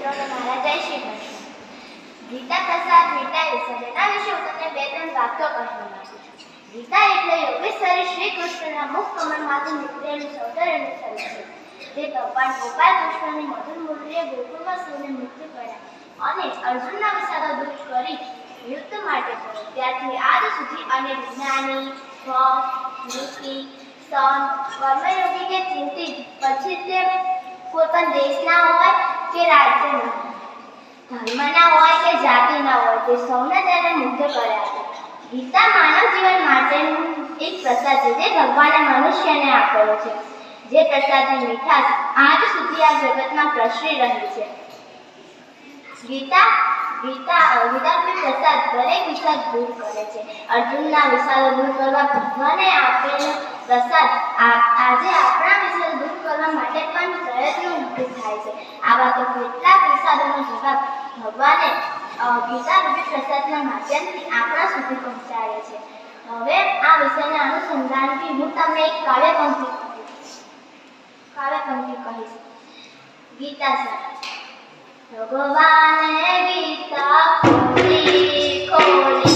મિત્રોને મારા જય શ્રી કૃષ્ણ. ગીતા પ્રસાદ ગીતા વિશે જેના વિશે હું તમને બે ત્રણ વાક્યો કહેવા માંગુ છું. ગીતા એટલે યોગેશ્વરી શ્રી કૃષ્ણના મુખ કમળમાંથી નીકળેલું સૌંદર્યનું ફળ છે. જે ભગવાન ગોપાલ કૃષ્ણની મધુર મુરલીએ ગોકુળમાં સૌને મુક્ત કર્યા અને અર્જુનના વિચારો દૂર કરી યુદ્ધ માટે કર્યો. ત્યારથી આજ સુધી અનેક જ્ઞાની, ભક્ત, ઋષિ, સંત, કર્મયોગી કે ચિંતિત પછી તે પોતાના દેશના હોય કે રાજ્યના, ધર્મના હોય કે જાતિના હોય, તે સૌને તેને મુક્ત કર્યા છે. ગીતા માનવ જીવન માટેનું એક પ્રસાદ છે જે ભગવાને મનુષ્યને આપેલો છે. જે પ્રસાદની મીઠાશ આજ સુધી આ જગતમાં પ્રસરી રહી છે. ગીતારૂપી પ્રસાદ દરેક વિષાદ દૂર કરે છે. અર્જુનના વિષાદો દૂર કરવા ભગવાને આપેલો પ્રસાદ આજે આપણા વિષાદો દૂર કરવા માટે પણ પ્રયત્નો ઉભી થાય છે. આવા તો કેટલાક વિષાદોનો જવાબ ભગવાને ગીતારૂપી પ્રસાદના માધ્યમથી આપણા સુધી પહોંચાડે છે. હવે આ વિષયના અનુસંધાનથી હું તમને એક કાવ્ય પંક્તિ કહીશ. ગીતા ભગવાને ગીતા ખોલી